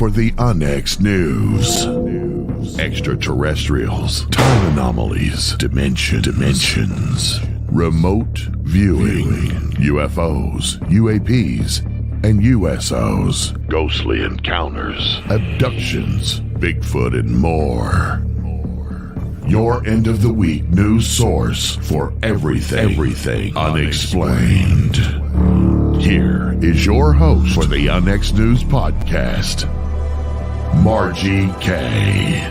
for the UNX News. Extraterrestrials, time anomalies, dimensions, remote viewing, UFOs, UAPs, and USOs, ghostly encounters, abductions, Bigfoot, and more. Your end of the week news source for everything unexplained. Here is your host for the UNX News Podcast, Margie K.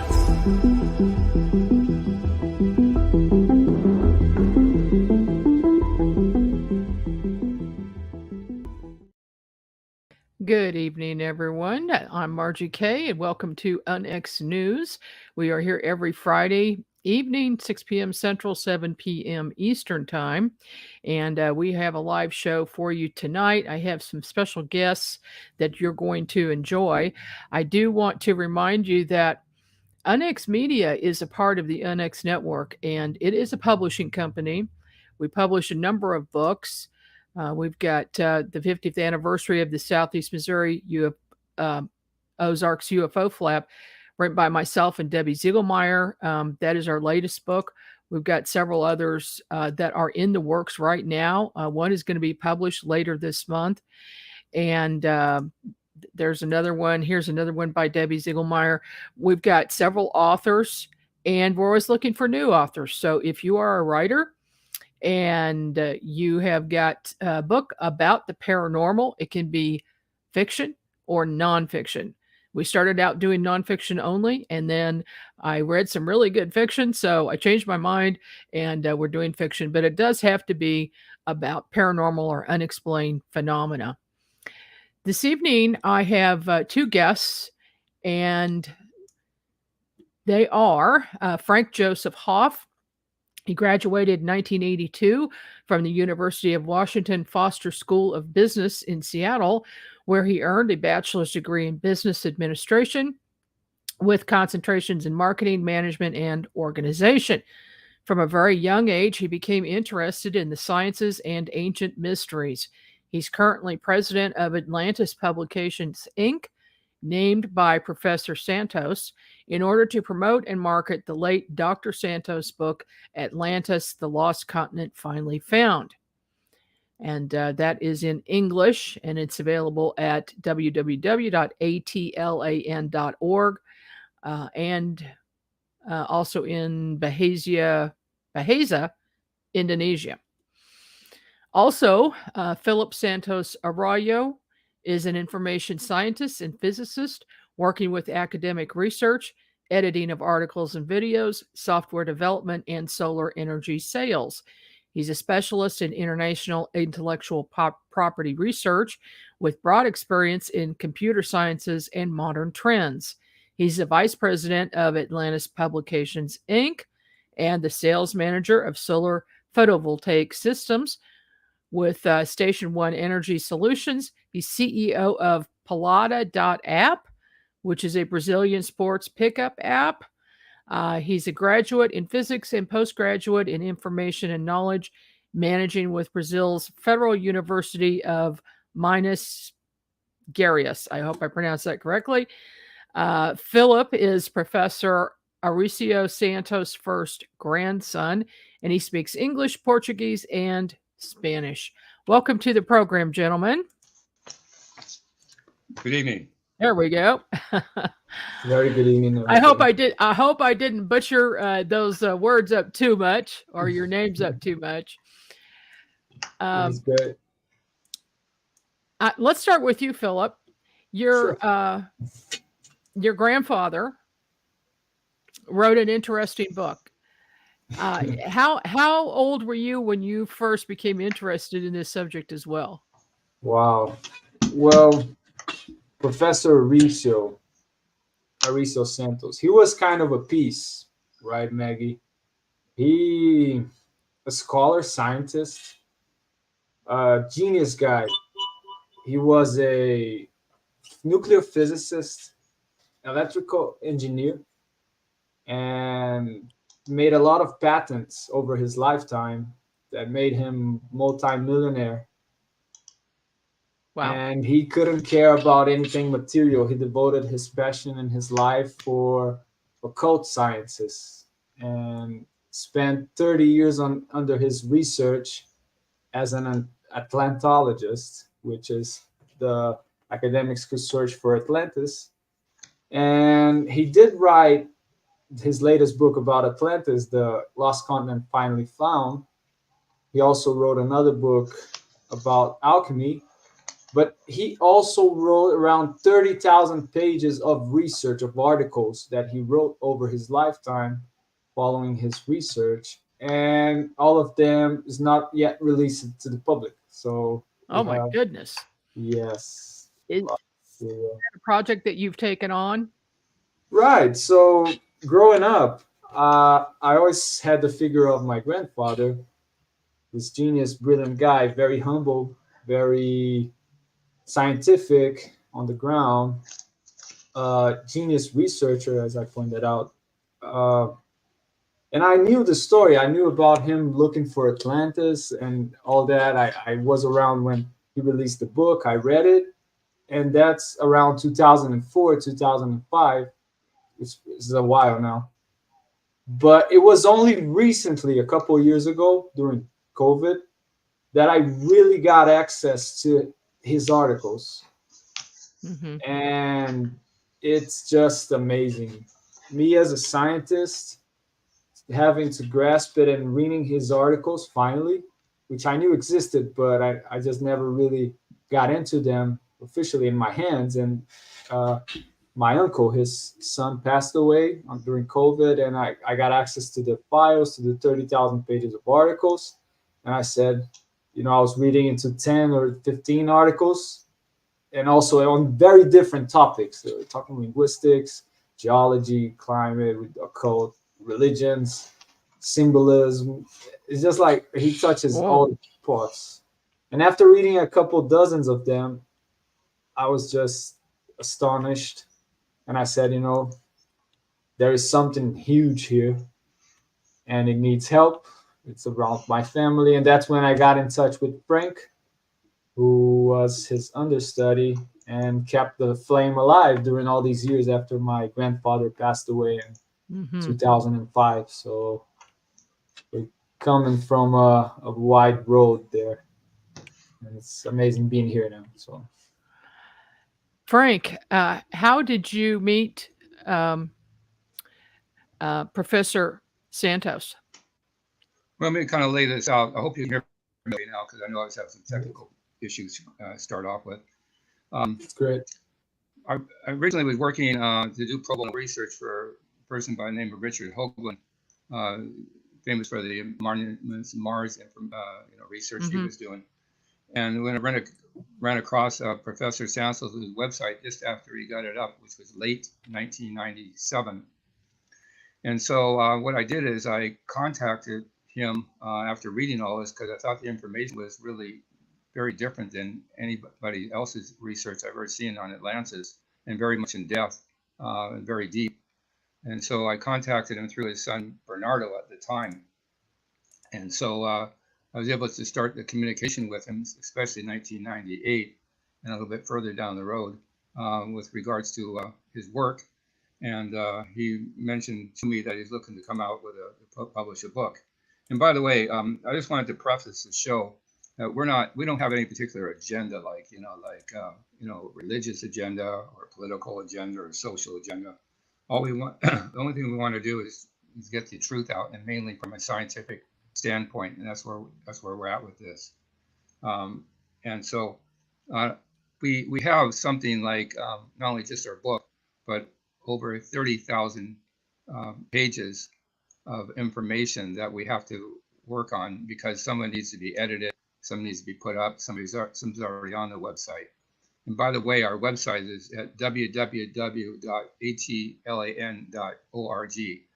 Good evening, everyone. I'm Margie K, and welcome to UNX News. We are here every Friday evening, 6 p.m. Central, 7 p.m. Eastern Time. And we have a live show for you tonight. I have some special guests that you're going to enjoy. I do want to remind you that UNX Media is a part of the UNX Network, and it is a publishing company. We publish a number of books. We've got the 50th anniversary of the Southeast Missouri Ozarks UFO Flap, written by myself and Debbie Ziegelmeyer. That is our latest book. We've got several others that are in the works right now. One is going to be published later this month. And there's another one. Here's another one by Debbie Ziegelmeyer. We've got several authors, and we're always looking for new authors. So if you are a writer, and you have got a book about the paranormal, it can be fiction or nonfiction. We started out doing nonfiction only, and then I read some really good fiction, so I changed my mind, and we're doing fiction, but it does have to be about paranormal or unexplained phenomena. This evening, I have two guests, and they are Frank Joseph Hoff. He graduated in 1982 from the University of Washington Foster School of Business in Seattle, where he earned a bachelor's degree in business administration with concentrations in marketing, management, and organization. From a very young age, he became interested in the sciences and ancient mysteries. He's currently president of Atlantis Publications, Inc., named by Professor Santos in order to promote and market the late Dr. Santos' book, Atlantis, the Lost Continent Finally Found. And that is in English, and it's available at www.atlan.org and also in Bahasa, Indonesia. Also, Philipe Santos Araujo is an information scientist and physicist working with academic research, editing of articles and videos, software development, and solar energy sales. He's a specialist in international intellectual property research with broad experience in computer sciences and modern trends. He's the vice president of Atlantis Publications, Inc., and the sales manager of solar photovoltaic systems with Station One Energy Solutions. He's CEO of Pelada.app, which is a Brazilian sports pickup app. He's a graduate in physics and postgraduate in information and knowledge managing with Brazil's Federal University of Minas Gerais. I hope I pronounced that correctly. Philipe is Professor Arysio Santos' first grandson, and he speaks English, Portuguese, and Spanish. Welcome to the program, gentlemen. Good evening. There we go. Very good evening. I hope I didn't butcher those words up too much, or your names up too much. That's good. Let's start with you, Philipe. Your grandfather wrote an interesting book. How old were you when you first became interested in this subject as well? Wow. Well, Professor Arysio Santos, he was kind of a piece, right, Maggie? He, a scholar, scientist, genius guy. He was a nuclear physicist, electrical engineer, and made a lot of patents over his lifetime that made him multi-millionaire. Wow. And he couldn't care about anything material. He devoted his passion and his life for occult sciences and spent 30 years under his research as an Atlantologist, which is the academics who search for Atlantis. And he did write his latest book about Atlantis, The Lost Continent Finally Found. He also wrote another book about alchemy, but he also wrote around 30,000 pages of research, of articles that he wrote over his lifetime following his research. And all of them is not yet released to the public. So we Oh my have, goodness. yes. Is Yeah. that a project that you've taken on? Right. So growing up, I always had the figure of my grandfather, this genius, brilliant guy, very humble, very scientific on the ground, genius researcher, as I pointed out. Uh, and I knew the story. I knew about him looking for Atlantis and all that. I was around when he released the book. I read it, and that's around 2004, 2005. It's a while now. But it was only recently, a couple of years ago, during COVID, that I really got access to his articles. Mm-hmm. And it's just amazing. Me as a scientist, having to grasp it and reading his articles finally, which I knew existed, but I just never really got into them officially in my hands. And uh, my uncle, his son, passed away during COVID, and I got access to the files, to the 30,000 pages of articles. And I said, I was reading into 10 or 15 articles, and also on very different topics. They were talking linguistics, geology, climate, occult, religions, symbolism. It's just like he touches all Whoa. the parts. And after reading a couple dozens of them, I was just astonished. And I said, there is something huge here and it needs help. It's around my family. And that's when I got in touch with Frank, who was his understudy and kept the flame alive during all these years after my grandfather passed away in Mm-hmm. 2005. So we're coming from a wide road there. And it's amazing being here now. So, Frank, how did you meet um, Professor Santos? Well, let me kind of lay this out. I hope you can hear me now because I know I always have some technical issues to start off with. it's great. I originally was working to do pro bono research for a person by the name of Richard Hoagland, uh, famous for the Mars research he Mm-hmm. was doing. And when I ran across Professor Santos' website just after he got it up, which was late 1997. And so what I did is I contacted him after reading all this because I thought the information was really very different than anybody else's research I've ever seen on Atlantis, and very much in depth and very deep. And so I contacted him through his son Bernardo at the time. And so I was able to start the communication with him, especially in 1998 and a little bit further down the road with regards to his work. And he mentioned to me that he's looking to come out with publish a book. And by the way, I just wanted to preface the show that we don't have any particular agenda, like religious agenda or political agenda or social agenda. All we want, the only thing we want to do is get the truth out, and mainly from a scientific standpoint, and that's where we're at with this. And so uh, we have something like not only just our book, but over 30,000 pages of information that we have to work on because some of it needs to be edited, some needs to be put up, some's already on the website. And by the way, our website is at www.atlan.org.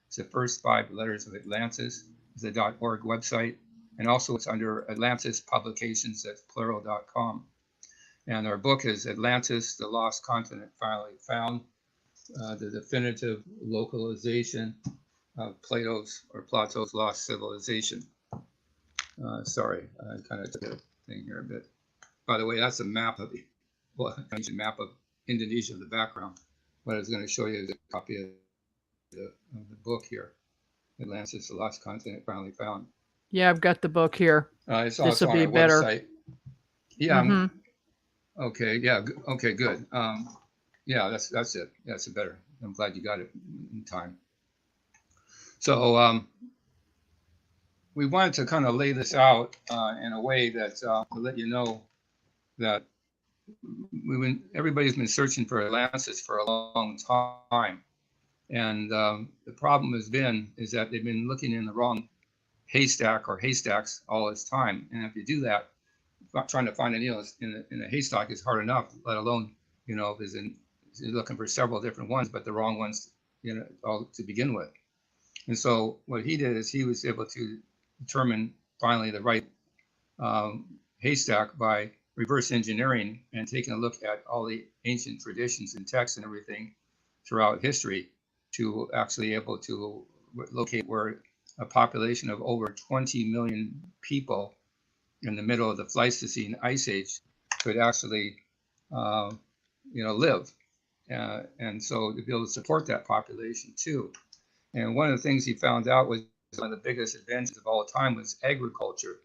It's the first 5 letters of Atlantis. It's a .org website. And also it's under Atlantis Publications, that's plural.com. And our book is Atlantis, the Lost Continent Finally Found, the definitive localization of Plato's lost civilization. Sorry, I kind of took a thing here a bit. By the way, that's a map of the well, a map of Indonesia in the background. What I was going to show you is a copy of the book here, Atlantis, the Lost Continent Finally Found. Yeah, I've got the book here. It's This also will on be our better. website. Yeah. Mhm. Okay. Yeah. Okay. Good. Yeah. That's it. That's better. I'm glad you got it in time. So we wanted to kind of lay this out in a way that to let you know that everybody's been searching for Atlantis for a long time, and the problem is that they've been looking in the wrong haystack or haystacks all this time. And if you do that, trying to find a needle in a haystack is hard enough, let alone is looking for several different ones, but the wrong ones, all to begin with. And so what he did is he was able to determine finally the right haystack by reverse engineering and taking a look at all the ancient traditions and texts and everything throughout history to actually able to locate where a population of over 20 million people in the middle of the Pleistocene Ice Age could actually, live. And so to be able to support that population too. And one of the things he found out was one of the biggest advances of all time was agriculture,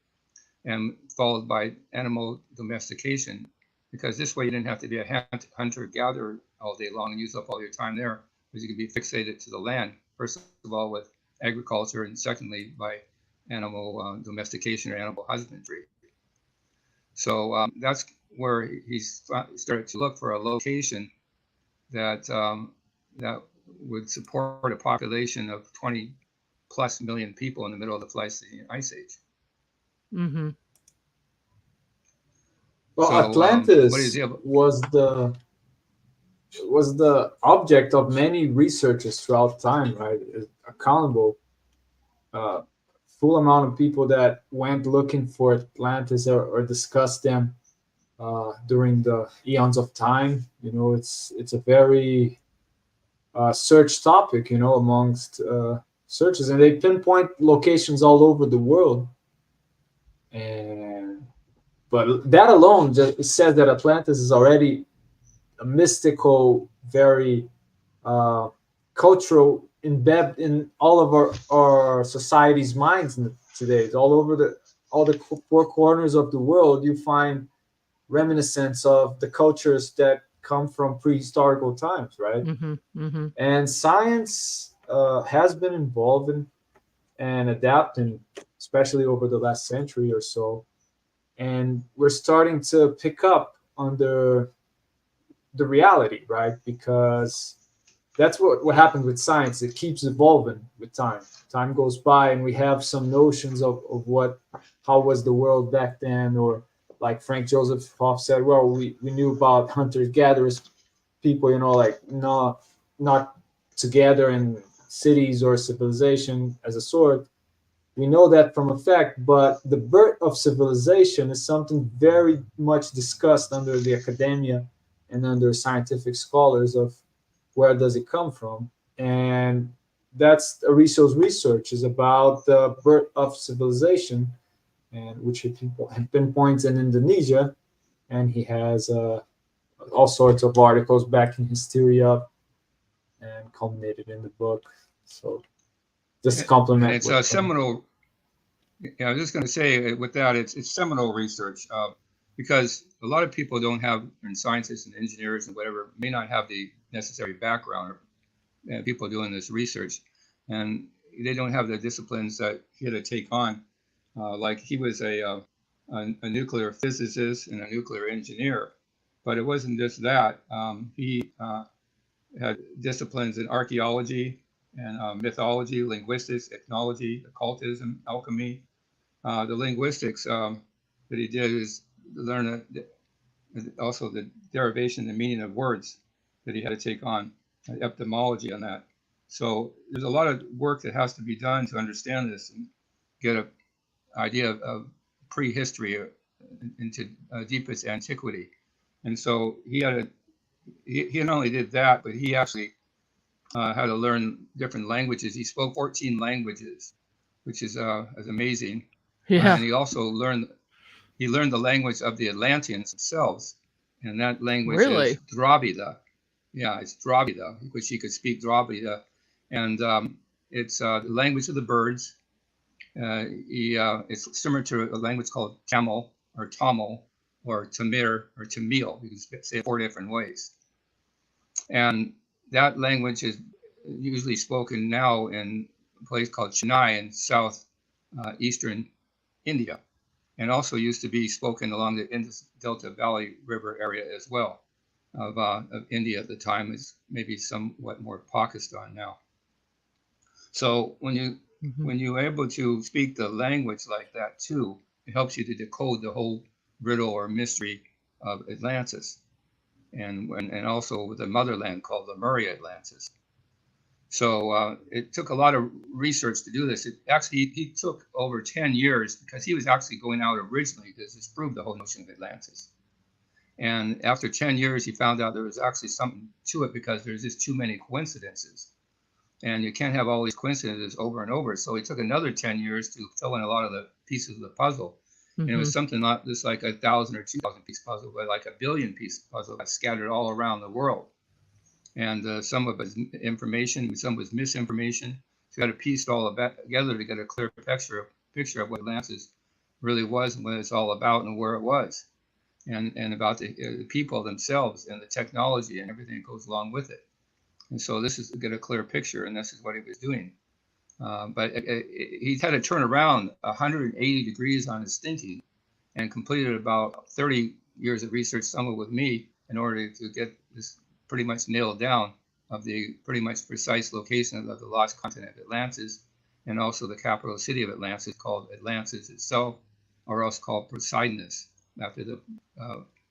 and followed by animal domestication, because this way you didn't have to be a hunter-gatherer all day long and use up all your time there, because you could be fixated to the land, first of all with agriculture, and secondly by animal domestication or animal husbandry. So that's where he started to look for a location that that would support a population of 20 plus million people in the middle of the Pleistocene Ice Age. Mm-hmm. Well, So, Atlantis was the object of many researchers throughout time, right? Accountable, full amount of people that went looking for Atlantis or discussed them during the eons of time. It's a very search topic, amongst searches, and they pinpoint locations all over the world. But that alone just says that Atlantis is already a mystical, very cultural, embedded in all of our society's minds today. It's all over all the four corners of the world. You find reminiscence of the cultures that come from prehistorical times, right? Mm-hmm. Mm-hmm. And science has been involved in and adapting, especially over the last century or so. And we're starting to pick up under the reality, right? Because that's what happens with science. It keeps evolving with time. Time goes by, and we have some notions of how was the world back then, or like Frank Joseph Hoff said, well, we knew about hunter-gatherers, people, like not together in cities or civilization as a sort. We know that from a fact, but the birth of civilization is something very much discussed under the academia and under scientific scholars of where does it come from. And that's Arysio's research is about the birth of civilization, and which he pinpoints in Indonesia. And he has all sorts of articles backing his theory up and culminated in the book. So just to compliment. It's a seminal. Yeah, I was just going to say with that, it's seminal research because a lot of people don't have, and scientists and engineers and whatever, may not have the necessary background, or people doing this research, and they don't have the disciplines that he had to take on. Like he was a nuclear physicist and a nuclear engineer, but it wasn't just that. He had disciplines in archaeology and mythology, linguistics, ethnology, occultism, alchemy. The linguistics that he did is learn also the derivation and meaning of words that he had to take on, etymology on that. So there's a lot of work that has to be done to understand this and get an idea of prehistory into deepest antiquity. And so he not only did that, but he actually had to learn different languages. He spoke 14 languages, which is amazing. Yeah. And he also learned the language of the Atlanteans themselves, and that language Really? is Dravida. Yeah, it's Dravida, which he could speak Dravida, and it's the language of the birds. It's similar to a language called Tamil or Tamil or Tamir or Tamil. You can say it 4 different ways. And that language is usually spoken now in a place called Chennai in south eastern India, and also used to be spoken along the Indus Delta Valley River area as well of India at the time. Is maybe somewhat more Pakistan now. So when you're able to speak the language like that too, it helps you to decode the whole riddle or mystery of Atlantis, and also the motherland called Lemuria Atlantis. So it took a lot of research to do this. It actually he took over 10 years because he was actually going out originally to disprove the whole notion of Atlantis. And after 10 years, he found out there was actually something to it because there's just too many coincidences. And you can't have all these coincidences over and over. So it took another 10 years to fill in a lot of the pieces of the puzzle. And it was something not just like 1,000 or 2,000 piece puzzle, but like 1 billion piece puzzle that's scattered all around the world. And some of it was information, some was misinformation. So you got to piece it all together to get a clear picture of what Atlantis really was and what it's all about and where it was. And about the people themselves and the technology and everything that goes along with it. And so this is to get a clear picture, and this is what he was doing. But he had to turn around 180 degrees on his thinking and completed about 30 years of research, some with me, in order to get this pretty much nailed down of the pretty much precise location of the lost continent of Atlantis, and also the capital city of Atlantis called Atlantis itself, or else called Poseidonus, after the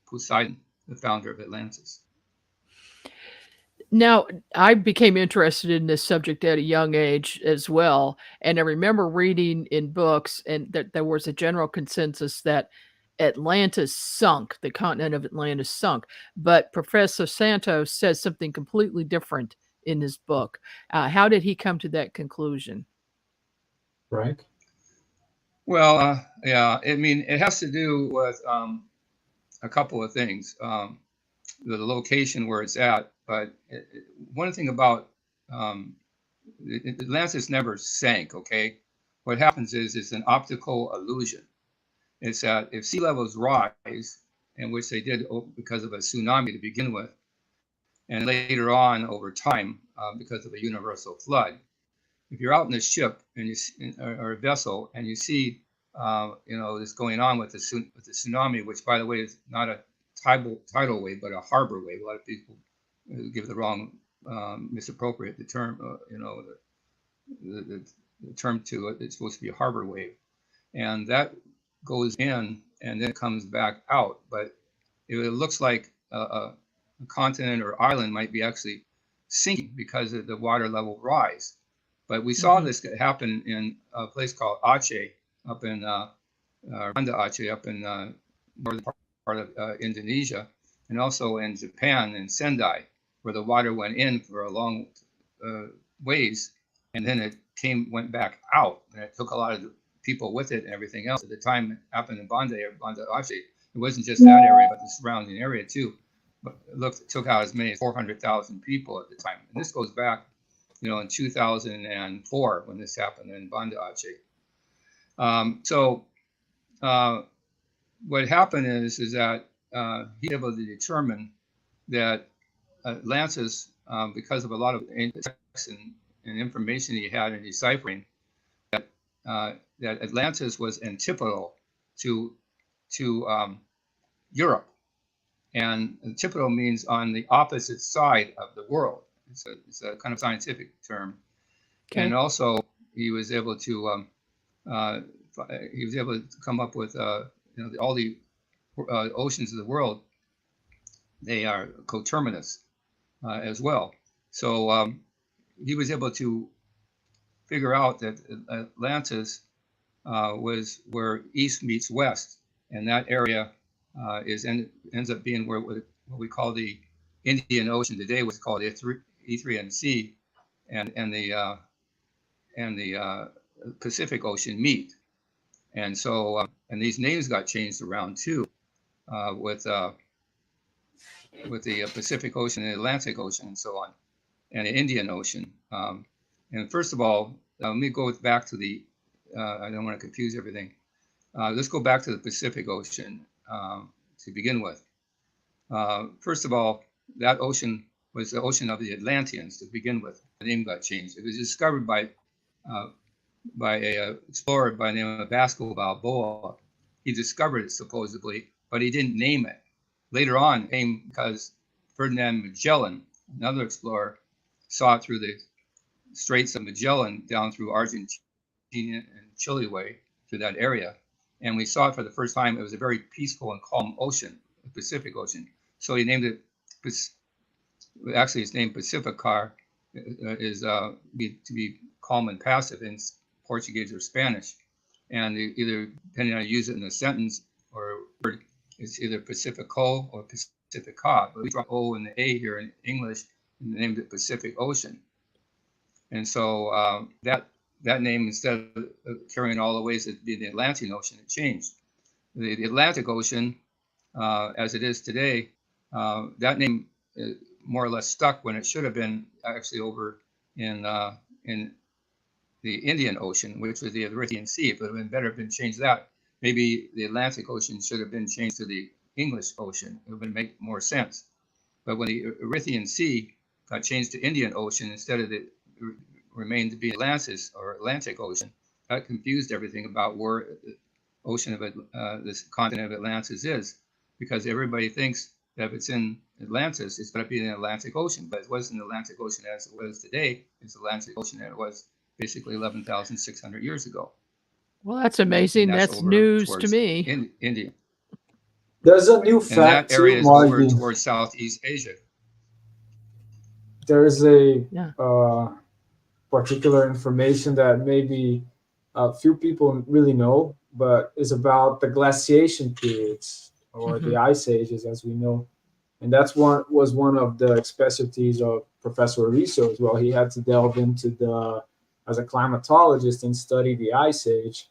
Poseidon, the founder of Atlantis. Now, I became interested in this subject at a young age as well. And I remember reading in books and that there was a general consensus that Atlantis sunk, the continent of Atlantis sunk. But Professor Santos says something completely different in his book. How did he come to that conclusion? Frank? Well, yeah, I mean, it has to do with a couple of things. The location where it's at, but one thing about Atlantis never sank. Okay, what happens is it's an optical illusion. It's that if sea levels rise, and which they did because of a tsunami to begin with, and later on over time because of a universal flood. If you're out in a ship and or a vessel and you see this going on with the tsunami, which by the way is not a tidal wave but a harbor wave. A lot of people give the wrong misappropriate the term the term to it. It's supposed to be a harbor wave, and that goes in and then comes back out. But it looks like a continent or island might be actually sinking because of the water level rise. But we saw this happen in a place called Aceh, up in Banda Aceh, up in northern part of Indonesia, and also in Japan in Sendai, where the water went in for a long ways, and then it went back out, and it took a lot of people with it and everything else. At the time it happened in Banda Aceh, it wasn't just that area, but the surrounding area too. But it took out as many as 400,000 people at the time, and this goes back in 2004 when this happened in Banda Aceh. What happened is that he was able to determine that Atlantis, because of a lot of texts and information he had in deciphering, that Atlantis was antipodal to Europe, and antipodal means on the opposite side of the world. It's a kind of scientific term. Okay. And also he was able to come up with all the oceans of the world. They are coterminous as well. So he was able to figure out that Atlantis was where east meets west, and that area ends up being where what we call the Indian Ocean today was called Erythraean Sea, and the Pacific Ocean meet. And so and these names got changed around too, with Pacific Ocean and the Atlantic Ocean and so on, and the Indian Ocean. And first of all, let me go back to I don't want to confuse everything. Let's go back to the Pacific Ocean to begin with. First of all, that ocean was the ocean of the Atlanteans to begin with. The name got changed. It was discovered by an explorer by the name of Vasco Balboa. He discovered it supposedly, but he didn't name it. Later on, it came because Ferdinand Magellan, another explorer, saw it through the Straits of Magellan down through Argentina and Chile way through that area. And we saw it for the first time. It was a very peaceful and calm ocean, the Pacific Ocean. So he named it, actually it's named Pacificar, is to be calm and passive in Portuguese or Spanish. And either, depending on how you use it in a sentence or word, it's either Pacifico or Pacifica. But we dropped O and the A here in English and named it Pacific Ocean. And so that name, instead of carrying all the ways to be the Atlantic Ocean, it changed. The Atlantic Ocean, as it is today, that name more or less stuck when it should have been actually over in the Indian Ocean, which was the Arysio Sea. If it would have been better if it been changed that, maybe the Atlantic Ocean should have been changed to the English Ocean. It would make more sense. But when the Arysio Sea got changed to Indian Ocean instead of the remained to be Atlantis or Atlantic Ocean, that confused everything about where the ocean of this continent of Atlantis is, because everybody thinks that if it's in Atlantis, it's going to be in the Atlantic Ocean, but it wasn't the Atlantic Ocean as it was today. It's the Atlantic Ocean as it was basically 11,600 years ago. Well, that's amazing. That's news to me. India. There's a new fact, and that area too, is over towards Southeast Asia. There is a particular information that maybe a few people really know, but is about the glaciation periods or the ice ages, as we know. And that's was one of the specialties of Professor Arysio as well. He had to delve into as a climatologist and study the ice age.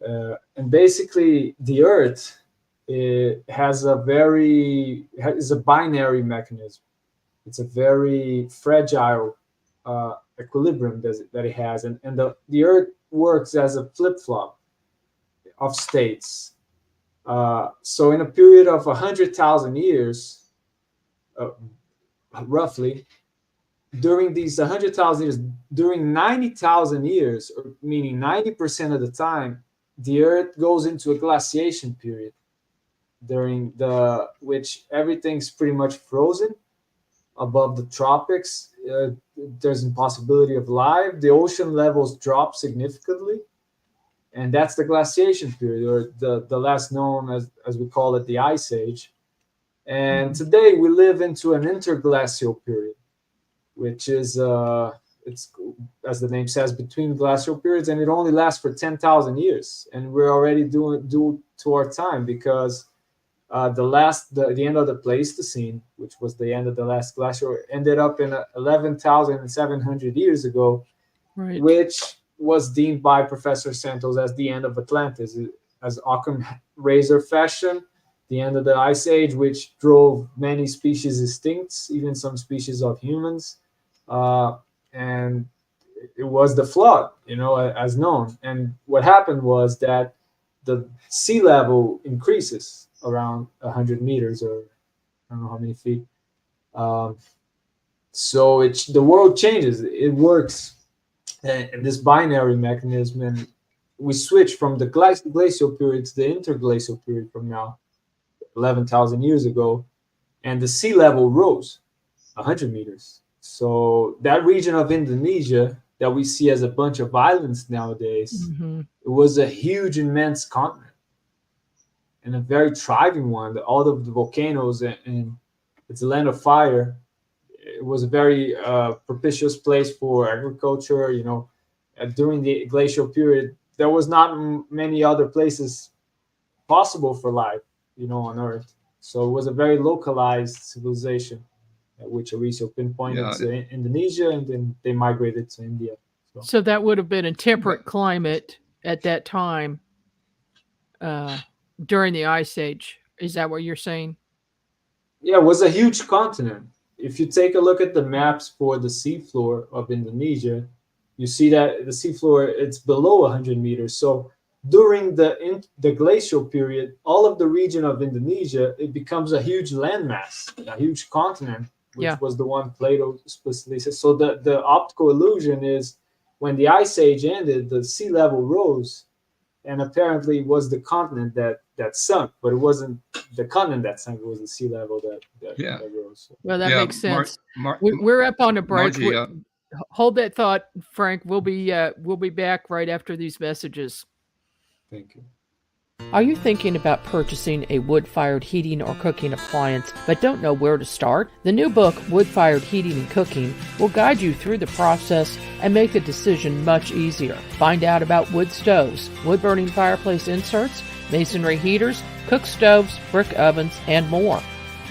And basically, the Earth is a binary mechanism. It's a very fragile equilibrium that it has, and the Earth works as a flip-flop of states. So in a period of 100,000 years, roughly, during these 100,000 years, during 90,000 years, or meaning 90% of the time, the Earth goes into a glaciation period, during which everything's pretty much frozen above the tropics. There's impossibility of life. The ocean levels drop significantly, and that's the glaciation period, or the last known as we call it, the Ice Age. And today we live into an interglacial period, which is it's, as the name says, between glacial periods, and it only lasts for 10,000 years, and we're already due to our time, because the end of the Pleistocene, which was the end of the last glacier, ended up in 11,700 years ago, right, which was deemed by Professor Santos as the end of Atlantis, as Occam razor fashion, the end of the Ice Age, which drove many species extinct, even some species of humans, and it was the flood, as known. And what happened was that the sea level increases around 100 meters, or I don't know how many feet. So the world changes. It works in this binary mechanism, and we switch from the glacial period to the interglacial period from now, 11,000 years ago, and the sea level rose 100 meters. So that region of Indonesia that we see as a bunch of islands nowadays, it was a huge, immense continent, and a very thriving one. All of the volcanoes, and it's a land of fire. It was a very propitious place for agriculture. During the glacial period, there was not many other places possible for life, on Earth. So it was a very localized civilization, which Arysio pinpointed to Indonesia, and then they migrated to India. So that would have been a temperate climate at that time during the Ice Age. Is that what you're saying? Yeah, it was a huge continent. If you take a look at the maps for the seafloor of Indonesia, you see that the seafloor it's below 100 meters. So during the glacial period, all of the region of Indonesia it becomes a huge landmass, a huge continent, which Yeah. was the one Plato explicitly said. So the optical illusion is when the ice age ended, the sea level rose, and apparently it was the continent that sunk, but it wasn't the continent that sunk; it was the sea level Yeah. that rose. Well, that Yeah, makes sense. Mar- We're up on a break. Margie, Hold that thought, Frank. We'll be back right after these messages. Thank you. Are you thinking about purchasing a wood-fired heating or cooking appliance but don't know where to start? The new book, Wood-Fired Heating and Cooking, will guide you through the process and make the decision much easier. Find out about wood stoves, wood-burning fireplace inserts, masonry heaters, cook stoves, brick ovens, and more.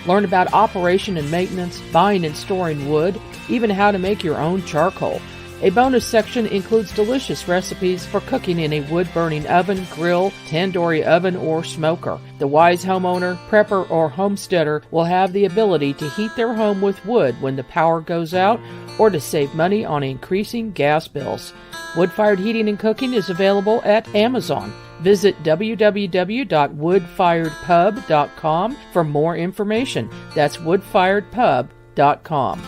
Learn about operation and maintenance, buying and storing wood, even how to make your own charcoal. A bonus section includes delicious recipes for cooking in a wood-burning oven, grill, tandoori oven, or smoker. The wise homeowner, prepper, or homesteader will have the ability to heat their home with wood when the power goes out or to save money on increasing gas bills. Wood-fired heating and cooking is available at Amazon. Visit www.woodfiredpub.com for more information. That's woodfiredpub.com.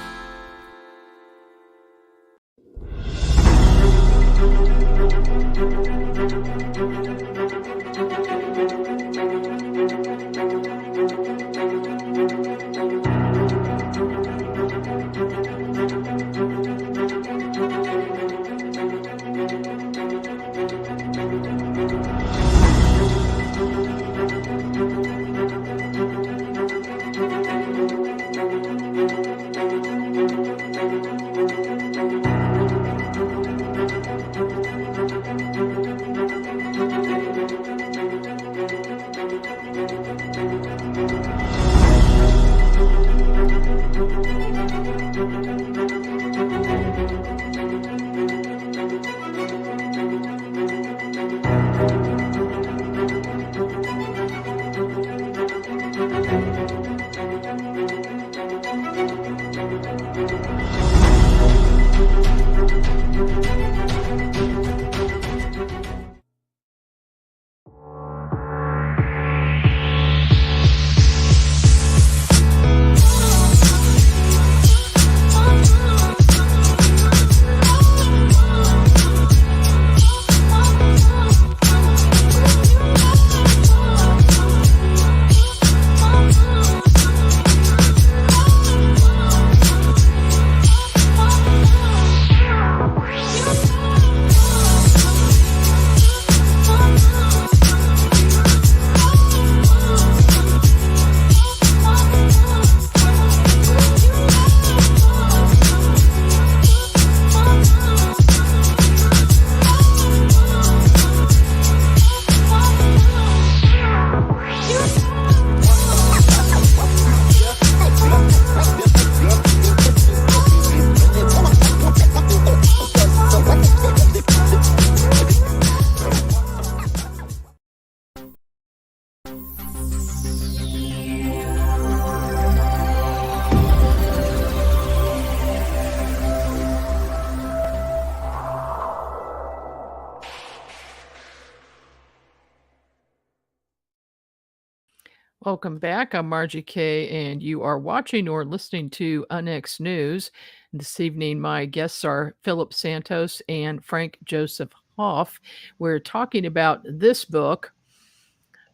Welcome back. I'm Margie K, and you are watching or listening to UNX News. This evening, my guests are Philipe Santos and Frank Joseph Hoff. We're talking about this book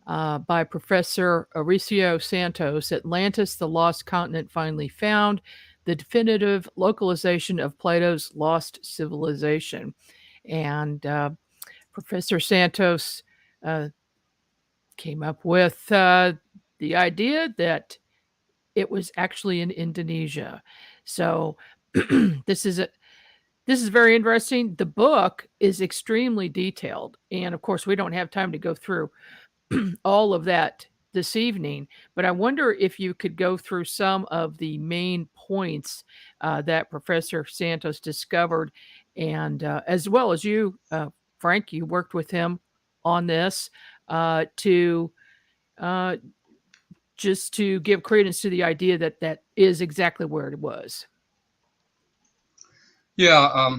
by Professor Arysio Santos, Atlantis, the Lost Continent Finally Found, the Definitive Localization of Plato's Lost Civilization. And Professor Santos came up with the idea that it was actually in Indonesia. So this is very interesting. The book is extremely detailed, and of course, we don't have time to go through all of that this evening. But I wonder if you could go through some of the main points that Professor Santos discovered, and as well as you, Frank, you worked with him on this to just to give credence to the idea that that is exactly where it was. Yeah.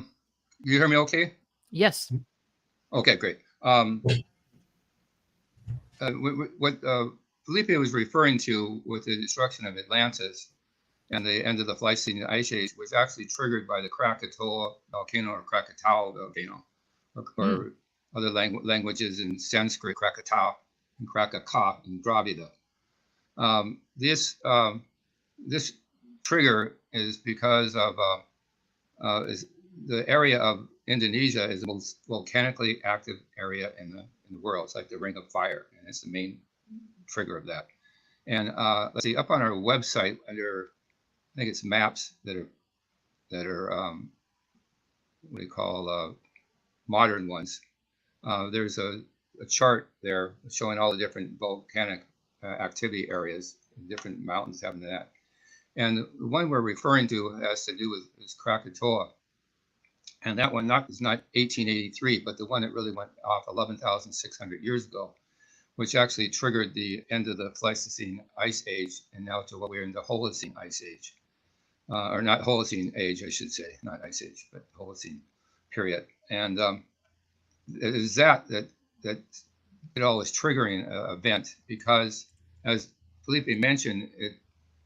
You hear me okay? Yes. Okay, great. What Philipe was referring to with the destruction of Atlantis and the end of the Pleistocene Ice Age was actually triggered by the Krakatoa volcano or Krakatau volcano, or other languages in Sanskrit, Krakatau and Krakaka and Dravida. This trigger is because of is the area of Indonesia is the most volcanically active area in the world. It's like the Ring of Fire, and it's the main trigger of that. And let's see, up on our website under, I think it's maps that are what do you call modern ones. There's a chart there showing all the different volcanic activity areas, different mountains having that. And the one we're referring to has to do with is Krakatoa. And that one is not 1883, but the one that really went off 11,600 years ago, which actually triggered the end of the Pleistocene Ice Age, and now to what we're in the Holocene Ice Age. Or not Holocene Age, I should say, not Ice Age, but Holocene period. And it is that it all was triggering an event because, as Philipe mentioned,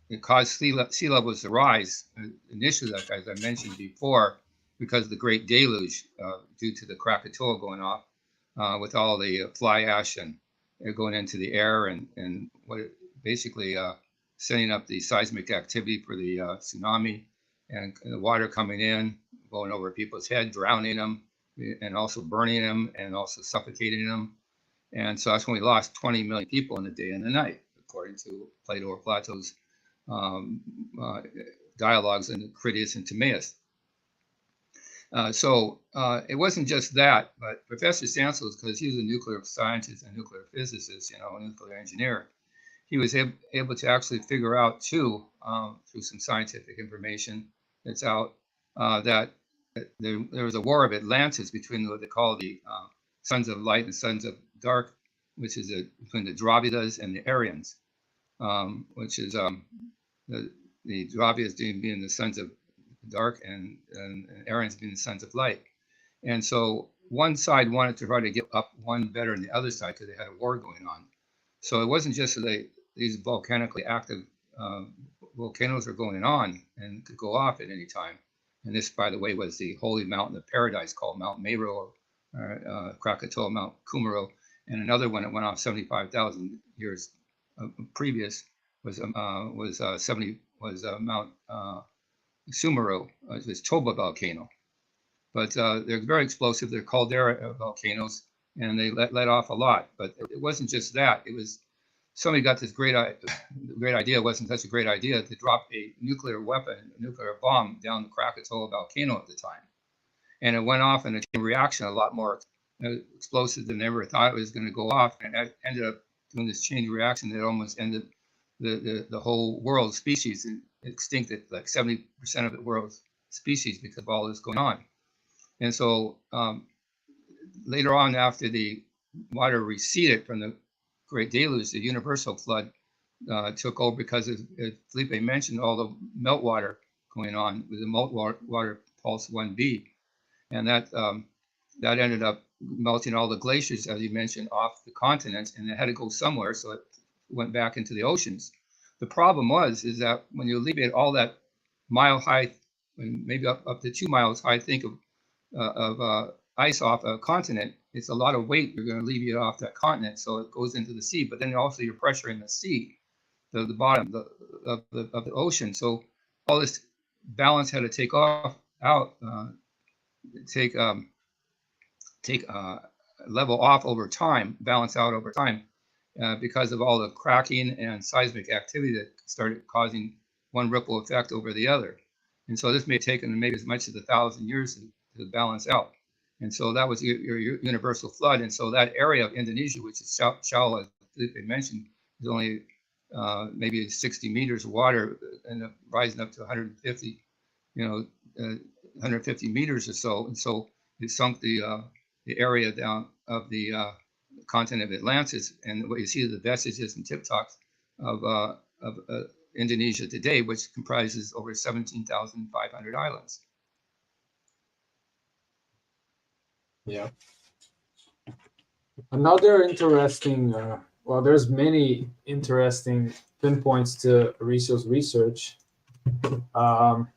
it caused sea levels to rise initially, like as I mentioned before, because of the Great Deluge due to the Krakatoa going off with all the fly ash and going into the air and what it basically setting up the seismic activity for the tsunami and the water coming in, going over people's head, drowning them, and also burning them and also suffocating them. And so that's when we lost 20 million people in a day and a night, according to Plato or Plato's dialogues in Critias and Timaeus. So it wasn't just that, but Professor Santos, because he was a nuclear scientist and nuclear physicist, a nuclear engineer, he was able to actually figure out too, through some scientific information that's out, that there was a war of Atlantis between what they call the sons of light and sons of dark, which is between the Dravidas and the Aryans, which is the Dravidas being the sons of dark and Aryans being the sons of light. And so one side wanted to try to get up one better than the other side because they had a war going on. So it wasn't just that these volcanically active volcanoes are going on and could go off at any time. And this, by the way, was the holy mountain of paradise called Mount Meru or Krakatoa, Mount Kumaro. And another one that went off 75,000 years previous was Mount Sumeru, this Toba volcano. But they're very explosive. They're caldera volcanoes, and they let off a lot. But it wasn't just that. It was somebody got this great idea. It wasn't such a great idea to drop a nuclear weapon, a nuclear bomb down the Krakatoa volcano at the time. And it went off in a chain reaction, a lot more explosive than they ever thought it was going to go off. And it ended up doing this chain reaction that almost ended the whole world species and extincted like 70% of the world's species because of all this going on. And so later on, after the water receded from the Great Deluge, the universal flood took over because, as Philipe mentioned, all the meltwater going on with the meltwater pulse 1b, and that ended up melting all the glaciers, as you mentioned, off the continents, and it had to go somewhere, so it went back into the oceans. The problem is that when you alleviate all that mile high, maybe up to 2 miles high, think of ice off a continent, it's a lot of weight you're going to alleviate off that continent, so it goes into the sea. But then also you're pressuring the sea, the bottom of the ocean. So all this balance had to take level off over time, balance out over time, because of all the cracking and seismic activity that started causing one ripple effect over the other. And so this may have taken maybe as much as 1,000 years to balance out. And so that was your universal flood. And so that area of Indonesia, which is shallow, as Philipe mentioned, is only maybe 60 meters of water, and rising up to 150, 150 meters or so. And so it sunk the area down of the continent of Atlantis. And what you see are the vestiges and tip tops of Indonesia today, which comprises over 17,500 islands. Yeah. Another interesting, well, there's many interesting pinpoints to Arysio's research. Um,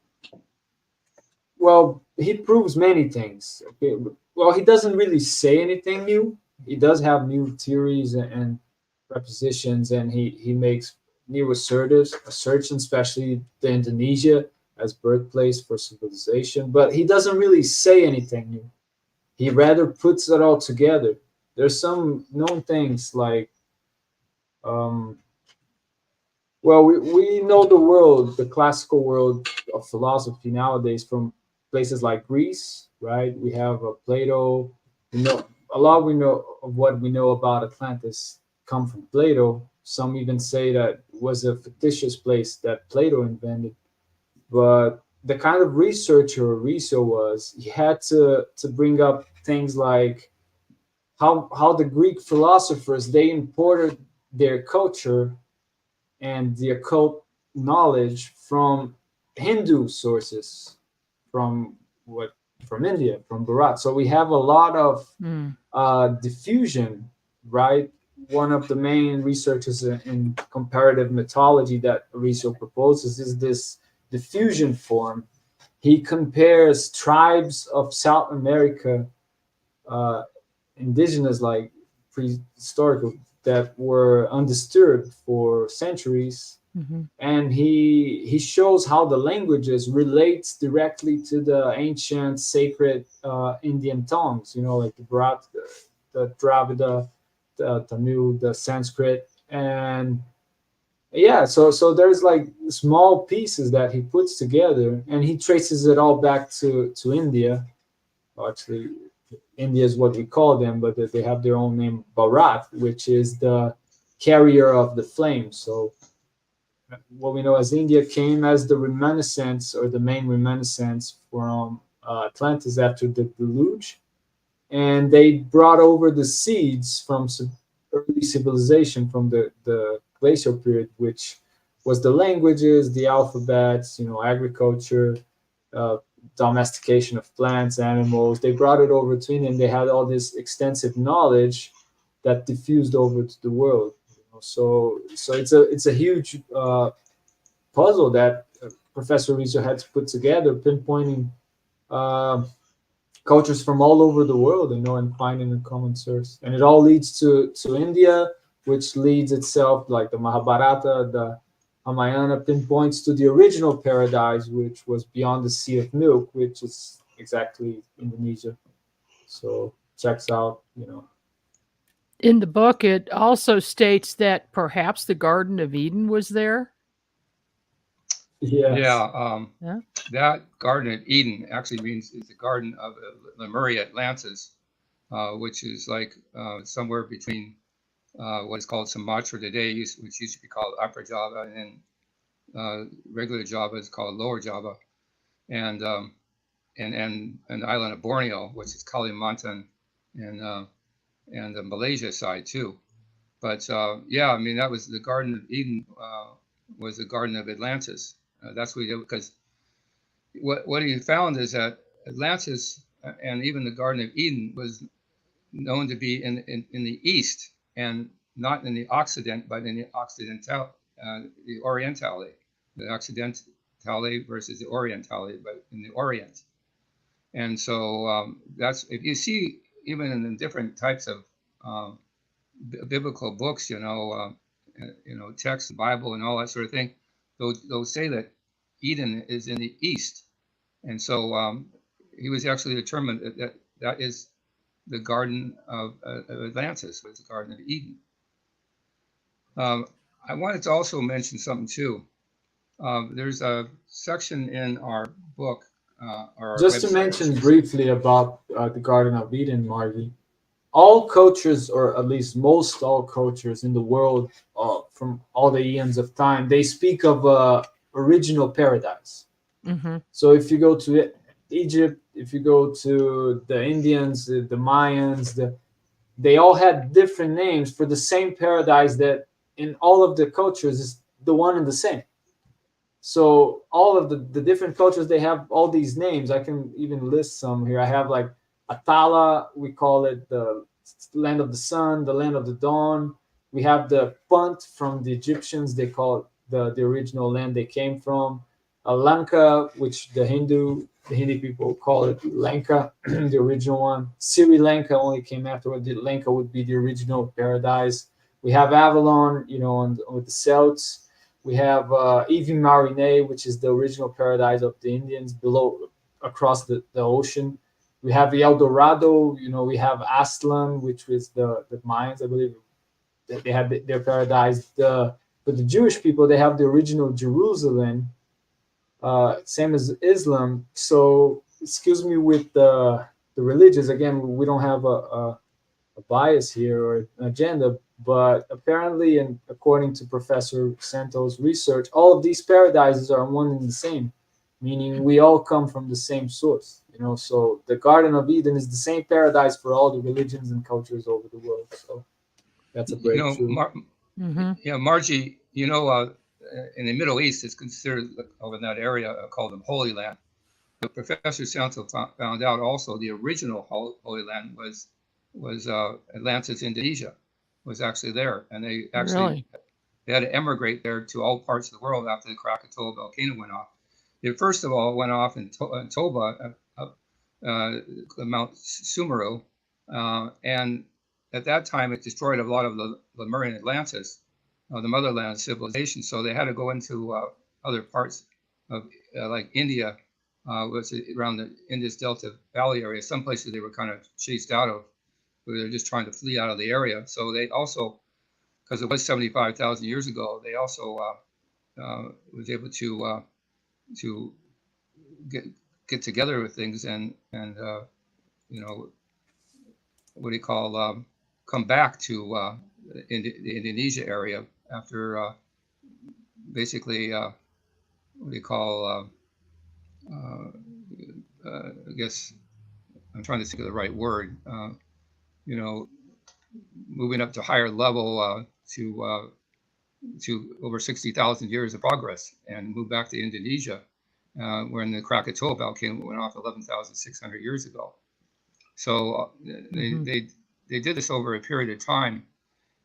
well, he proves many things. Okay. Well, he doesn't really say anything new. He does have new theories and prepositions, and he makes new assertions, especially the Indonesia as birthplace for civilization. But he doesn't really say anything new. He rather puts it all together. There's some known things like, um, well, we know the world, the classical world of philosophy nowadays from places like Greece, right? We have Plato. We know a lot. We know of what we know about Atlantis come from Plato. Some even say that it was a fictitious place that Plato invented. But the kind of researcher Arysio was, he had to bring up things like how the Greek philosophers they imported their culture and the occult knowledge from Hindu sources, from what from India, from Bharat. So we have a lot of diffusion, right? One of the main researches in comparative mythology that Arysio proposes is this diffusion form. He compares tribes of South America, uh, indigenous, like prehistorical, that were undisturbed for centuries, and he shows how the languages relates directly to the ancient sacred Indian tongues. You know, like the Bharat, the Dravida, the Tamil, the Sanskrit, and yeah. So there's like small pieces that he puts together, and he traces it all back to India. Actually, India is what we call them, but they have their own name, Bharat, which is the carrier of the flame. So what we know as India came as the reminiscence or the main reminiscence from Atlantis after the deluge, and they brought over the seeds from early civilization from the glacial period, which was the languages, the alphabets, you know, agriculture, uh, domestication of plants, animals. They brought it over to India, and they had all this extensive knowledge that diffused over to the world. You know? So it's a huge puzzle that Professor Arysio had to put together, pinpointing uh, cultures from all over the world, you know, and finding a common source. And it all leads to India, which leads itself, like the Mahabharata, the Ramayana, pinpoints to the original paradise, which was beyond the Sea of Milk, which is exactly Indonesia. So checks out, you know. In the book, it also states that perhaps the Garden of Eden was there. Yes. Yeah, that Garden of Eden actually means is the Garden of Lemuria, Atlantis, which is like somewhere between what is called Sumatra today, which used to be called Upper Java, and regular Java is called Lower Java, and the island of Borneo, which is Kalimantan, and the Malaysia side too. But yeah, I mean that was the Garden of Eden, was the Garden of Atlantis. That's what he did, because what he found is that Atlantis and even the Garden of Eden was known to be in the east, and not in the Occident, but in the Occidental, the Orientale, the Occidentale versus the Orientale, but in the Orient. And so that's, if you see even in the different types of biblical books, you know, texts, the Bible, and all that sort of thing, they'll say that Eden is in the east, and so he was actually determined that is the Garden of Atlantis, was the Garden of Eden. I wanted to also mention something too. There's a section in our book, or just to mention briefly about the Garden of Eden, Margie. All cultures, or at least most all cultures in the world, from all the eons of time, they speak of original paradise. So if you go to Egypt, if you go to the Indians, the Mayans, they all had different names for the same paradise that in all of the cultures is the one and the same. So all of the different cultures, they have all these names. I can even list some here. I have like Atala, we call it the land of the sun, the land of the dawn. We have the Punt from the Egyptians, they call it the original land they came from. Lanka, which the Hindi people call it Lanka, the original one. Sri Lanka only came afterward. The Lanka would be the original paradise. We have Avalon, with the Celts. We have Evi Marine, which is the original paradise of the Indians below, across the ocean. We have the El Dorado, we have Aslan, which was the Mayans, I believe, that they had their paradise. But the Jewish people, they have the original Jerusalem, same as Islam. So, excuse me, with the religions, again, we don't have a bias here or an agenda, but apparently, and according to Professor Santos' research, all of these paradises are one and the same, meaning we all come from the same source. So the Garden of Eden is the same paradise for all the religions and cultures over the world. So that's a breakthrough. Margie, in the Middle East, it's considered over that area called the Holy Land. But Professor Santos found out also the original Holy Land was Atlantis, Indonesia, was actually there, and they actually they had to emigrate there to all parts of the world after the Krakatoa volcano went off. It first of all went off in Toba, Mount Sumeru, and at that time it destroyed a lot of the Lemurian Atlantis, the motherland civilization. So they had to go into other parts of like India, was around the Indus Delta Valley area. Some places they were kind of chased out of, where they're just trying to flee out of the area. So they also, because it was 75,000 years ago, they also was able to get together with things and what do you call, come back to the Indonesia area after basically what do you call, I guess I'm trying to think of the right word, moving up to higher level to over 60,000 years of progress and move back to Indonesia, when the Krakatoa volcano went off 11,600 years ago. So they did this over a period of time,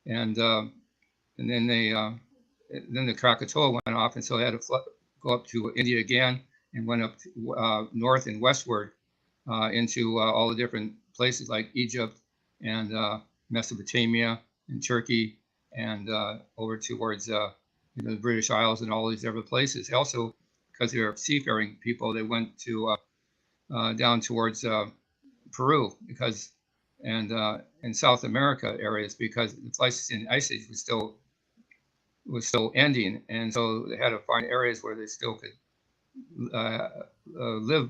and then the Krakatoa went off, and so they had to go up to India again and went up to, north and westward into all the different places like Egypt and Mesopotamia and Turkey and over towards the British Isles and all these other places. Also, because they're seafaring people, they went to down towards Peru and South America areas, because the Pleistocene Ice Age was still ending, and so they had to find areas where they still could live,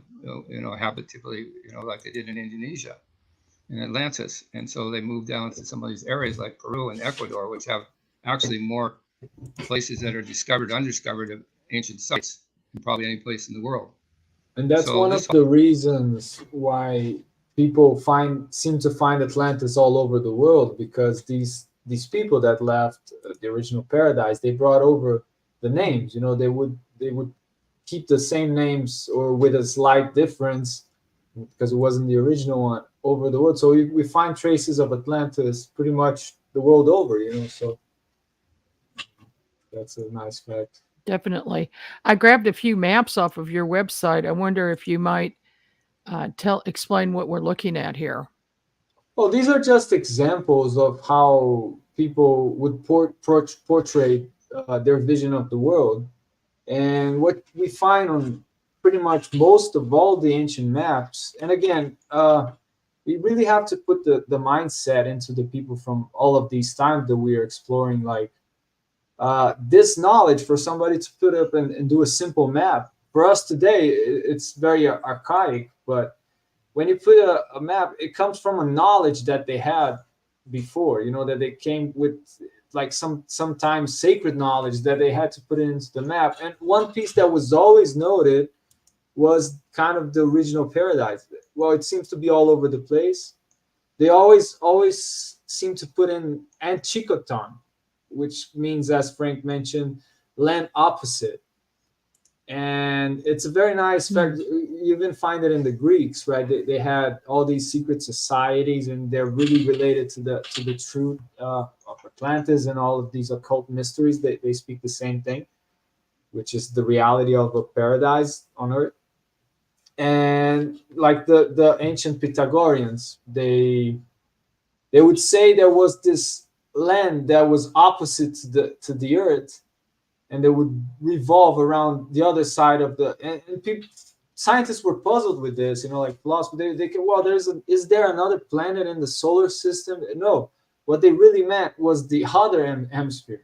habitably, like they did in Indonesia and Atlantis. And so they moved down to some of these areas like Peru and Ecuador, which have actually more places that are undiscovered of ancient sites than probably any place in the world. And that's one of the reasons why people seem to find Atlantis all over the world, because these people that left the original paradise, they brought over the names. They would keep the same names or with a slight difference, because it wasn't the original one, over the world. So we find traces of Atlantis pretty much the world over, so that's a nice fact. Definitely. I grabbed a few maps off of your website. I wonder if you might explain what we're looking at here. Well, these are just examples of how people would portray their vision of the world. And what we find on pretty much most of all the ancient maps, and again, we really have to put the mindset into the people from all of these times that we are exploring, like this knowledge for somebody to put up and do a simple map. For us today, it's very archaic, but when you put a map, it comes from a knowledge that they had before, that they came with, like sometimes sacred knowledge that they had to put into the map. And one piece that was always noted was kind of the original paradise. Well, it seems to be all over the place. They always seem to put in Anticoton. which means, as Frank mentioned, land opposite. And it's a very nice fact. You even find it in the Greeks, right? They had all these secret societies, and they're really related to the truth of Atlantis and all of these occult mysteries. They speak the same thing, which is the reality of a paradise on Earth. And like the ancient Pythagoreans, they would say there was this land that was opposite to the Earth, and they would revolve around the other side of the and people, scientists were puzzled with this, like philosophers. They can, well, is there another planet in the solar system? No, what they really meant was the other hemisphere.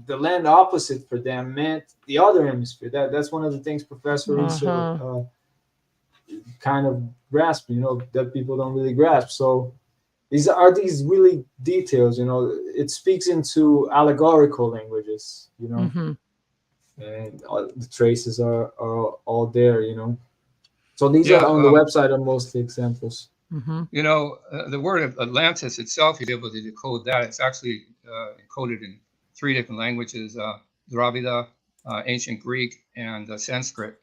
The land opposite for them meant the other hemisphere. That's one of the things Professor Arysio kind of grasped, that people don't really grasp. So these really details, it speaks into allegorical languages, and the traces are all there, So these are on the website are mostly examples. The word of Atlantis itself, you're able to decode that. It's actually encoded in 3 different languages, Dravida, Ancient Greek, and Sanskrit.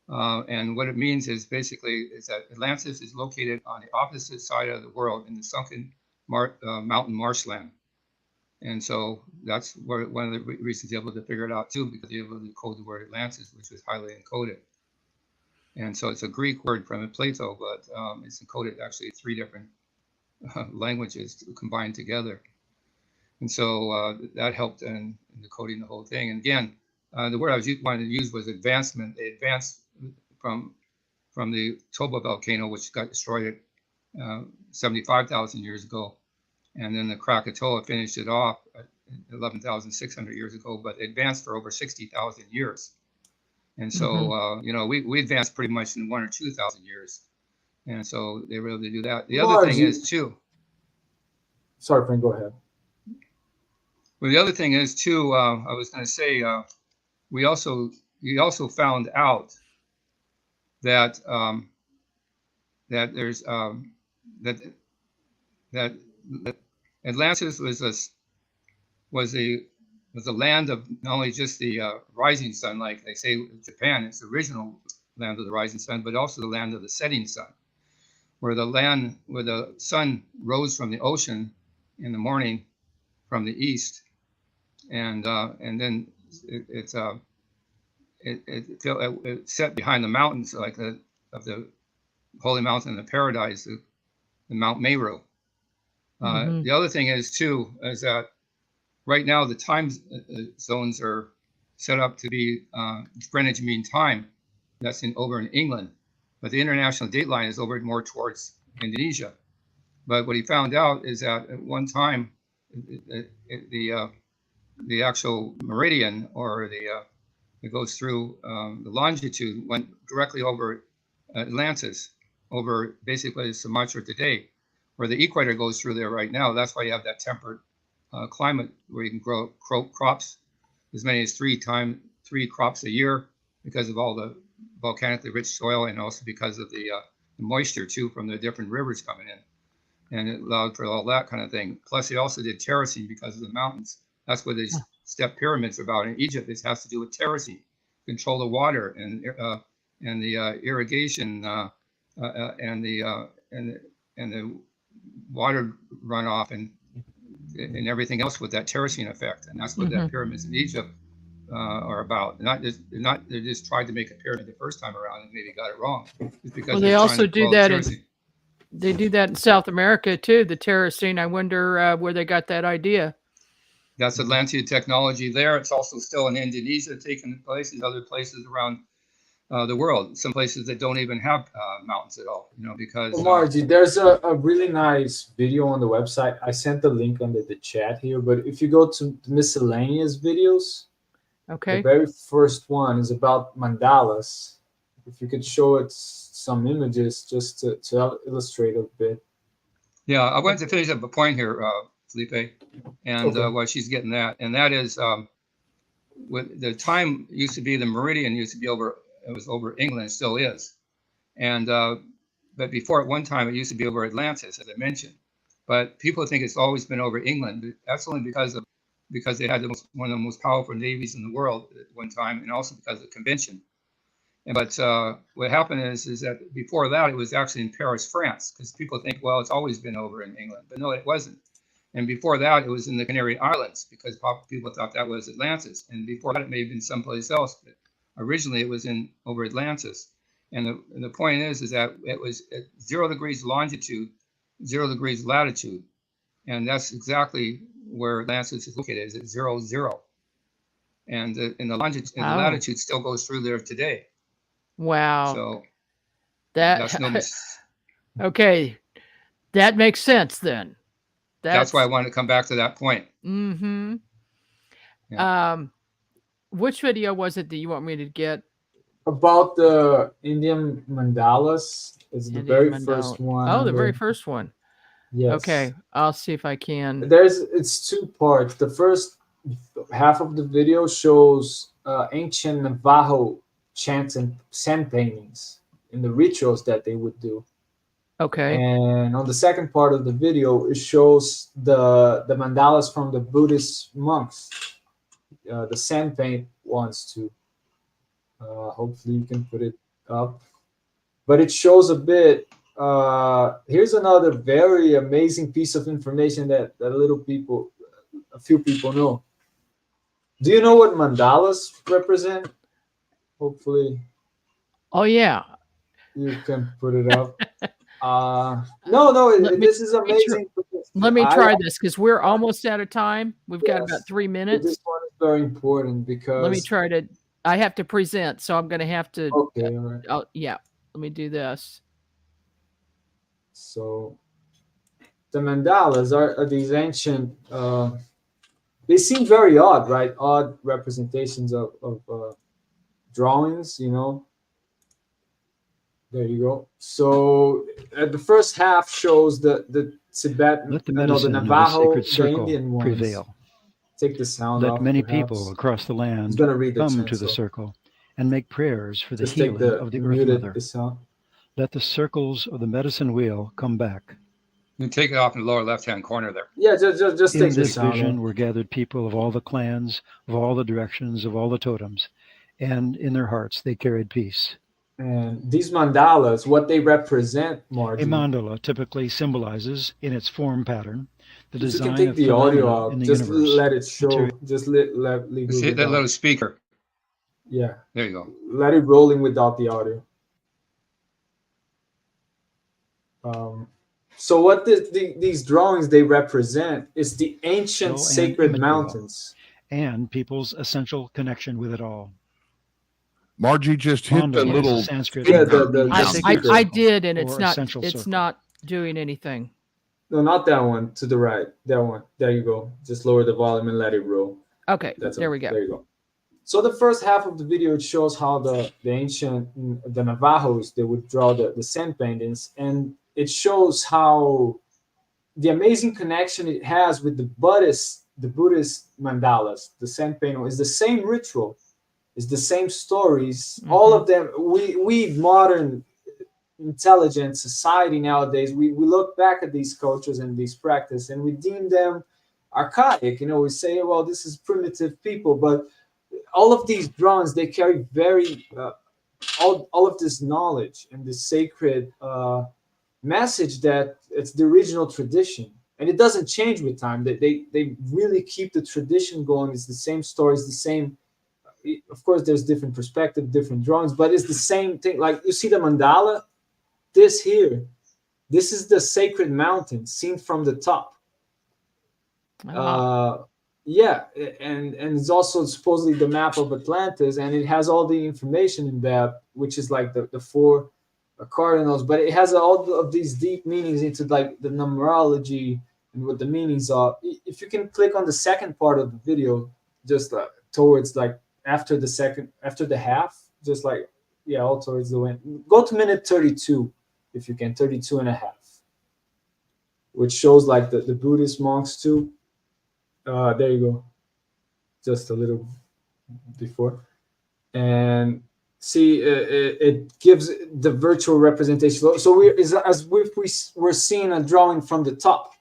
And what it means is basically is that Atlantis is located on the opposite side of the world in the sunken mountain marshland. And so that's one of the reasons they're able to figure it out too, because they're able to decode the word Atlantis, which was highly encoded. And so it's a Greek word from Plato, but it's encoded actually 3 different languages combined together. And so that helped in decoding the whole thing. And again, the word I was wanting to use was advancement. They advanced from the Toba volcano, which got destroyed 75,000 years ago. And then the Krakatoa finished it off 11,600 years ago, but advanced for over 60,000 years. And so, we advanced pretty much in 1,000 or 2,000 years. And so they were able to do that. The other thing is too. Sorry, Frank, go ahead. Well, the other thing is too, I was going to say, we also found out that that there's that Atlantis was a land of not only just the rising sun, like they say in Japan, it's the original land of the rising sun, but also the land of the setting sun, where the sun rose from the ocean in the morning from the east, and then it set behind the mountains, like of the holy mountain of paradise, the Mount Meru. The other thing is too is that right now the time zones are set up to be Greenwich Mean Time. That's over in England, but the international dateline is over more towards Indonesia. But what he found out is that at one time, the actual meridian, or it goes through the longitude, went directly over Atlantis, over basically Sumatra today, where the equator goes through there right now. That's why you have that temperate climate where you can grow crops as many as 3 crops a year, because of all the volcanically rich soil, and also because of the moisture too from the different rivers coming in, and it allowed for all that kind of thing. Plus, they also did terracing because of the mountains. That's what these step pyramids are about in Egypt. It has to do with terracing, control the water and the irrigation and the water runoff and everything else with that terracing effect. And that's what that pyramids in Egypt are about. They just tried to make a pyramid the first time around and maybe got it wrong. It's because they also do that they do that in South America too, the terracing. I wonder where they got that idea. That's Atlantean technology there. It's also still in Indonesia taking place, and other places around the world. Some places that don't even have mountains at all, because... Well, Margie, there's a really nice video on the website. I sent the link under the chat here, but if you go to the miscellaneous videos, the very first one is about mandalas. If you could show it some images just to illustrate a bit. Yeah, I wanted to finish up a point here, Philipe, and while she's getting that, and that is with the time used to be, the meridian used to be over England, it still is, and but before, at one time, it used to be over Atlantis, as I mentioned. but people think it's always been over England. That's only because they had one of the most powerful navies in the world at one time, and also because of the convention. But what happened is that before that, it was actually in Paris, France, because people think, well, it's always been over in England, but no, it wasn't. And before that, it was in the Canary Islands, because people thought that was Atlantis. And before that, it may have been someplace else, but originally it was over Atlantis. And the point is that it was at 0 degrees longitude, 0 degrees latitude. And that's exactly where Atlantis is located, is at 0, 0. And the longitude and the latitude still goes through there today. Wow. So that's no okay. That makes sense then. That's why I wanted to come back to that point. Mm-hmm. Yeah. Which video was it that you want me to get? About the Indian mandalas. It's the very first one. Oh, the very first one. Yes. Okay, I'll see if I can. It's 2 parts. The first half of the video shows ancient Navajo chants and sand paintings and the rituals that they would do. Okay. And on the second part of the video, it shows the mandalas from the Buddhist monks, the sand paint ones too. Hopefully you can put it up. But it shows a bit. Here's another very amazing piece of information that a few people know. Do you know what mandalas represent? Hopefully. Oh yeah. You can put it up. This is amazing. Let me try this because we're almost out of time. We've got about 3 minutes. This one is very important because. Let me try to. I have to present, so I'm going to have to. Okay. All right. Yeah. Let me do this. So, the mandalas are these ancient. They seem very odd, right? Odd representations of drawings, you know. There you go. So the first half shows the Tibetan, the Navajo, the Indian ones. Prevail. Take the sound off. Let many people across the land come to the circle and make prayers for the healing of the Earth Mother. Let the circles of the medicine wheel come back. You take it off in the lower left-hand corner there. Yeah, just take this vision were gathered people of all the clans, of all the directions, of all the totems, and in their hearts they carried peace. And these mandalas, what they represent, Margie. A mandala typically symbolizes, in its form pattern, the design you can take the audio out. In the just universe. Let it show. Just leave hit that little speaker. Yeah. There you go. Let it rolling without the audio. So what these drawings they represent is the ancient sacred mountains and people's essential connection with it all. Margie just hit the little. I did, and it's not doing anything. No, not that one. To the right. That one. There you go. Just lower the volume and let it roll. Okay. There we go. There you go. So the first half of the video, it shows how the ancient, the Navajos, they would draw the sand paintings, and it shows how the amazing connection it has with the Buddhist mandalas. The sand painting is the same ritual, is the same stories. Mm-hmm. All of them. We modern intelligent society nowadays, we look back at these cultures and these practices, and we deem them archaic. You know, we say, well, this is primitive people, but all of these drawings, they carry very all of this knowledge and this sacred message that it's the original tradition, and it doesn't change with time. They really keep the tradition going. It's the same stories, the same. Of course, there's different perspective, different drawings, but it's the same thing. Like you see the mandala, this is the sacred mountain seen from the top. Yeah, and it's also supposedly the map of Atlantis, and it has all the information in that, which is like the 4 cardinals, but it has all of these deep meanings into like the numerology and what the meanings are. If you can click on the second part of the video, just towards like after the half, just like, yeah, all towards the end. Go to minute 32, if you can, 32 and a half, which shows like the Buddhist monks too. There you go. Just a little before. And see, it gives the virtual representation. So we're seeing a drawing from the top.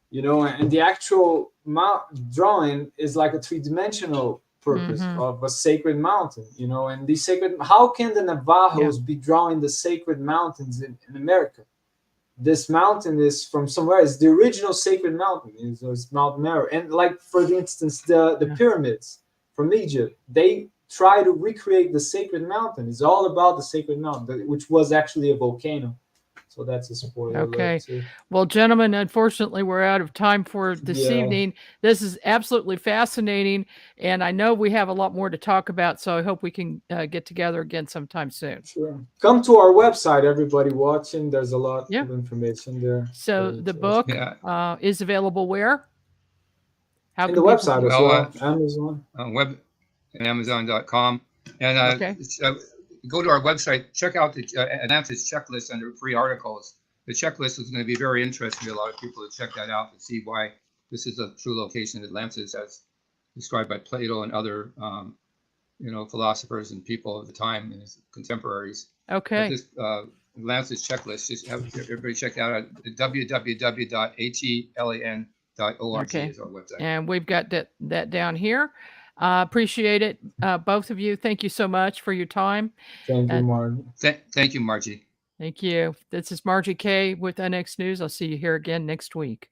you know, and the actual drawing is like a three-dimensional purpose of a sacred mountain, you know, and the sacred, how can the Navajos be drawing the sacred mountains in America? This mountain is from somewhere. It's the original sacred mountain. It's Mount Meru. And like, for instance, the pyramids from Egypt, they try to recreate the sacred mountain. It's all about the sacred mountain, which was actually a volcano. So that's a spoiler. Okay. Well, gentlemen, unfortunately, we're out of time for this evening. This is absolutely fascinating. And I know we have a lot more to talk about. So I hope we can get together again sometime soon. Sure. Come to our website, everybody watching. There's a lot of information there. So the book is available where? How can the website as well? Amazon. Amazon.com. And go to our website, check out the Atlantis checklist under free articles. The checklist is going to be very interesting to a lot of people to check that out to see why this is a true location of Atlantis as described by Plato and other philosophers and people of the time and his contemporaries. Okay. But this Atlantis checklist, just have everybody check out at www.atlan.org is our website. And we've got that down here. Appreciate it, both of you. Thank you so much for your time. Thank you, Margie. Thank you, Margie. Thank you. This is Margie K with NX News. I'll see you here again next week.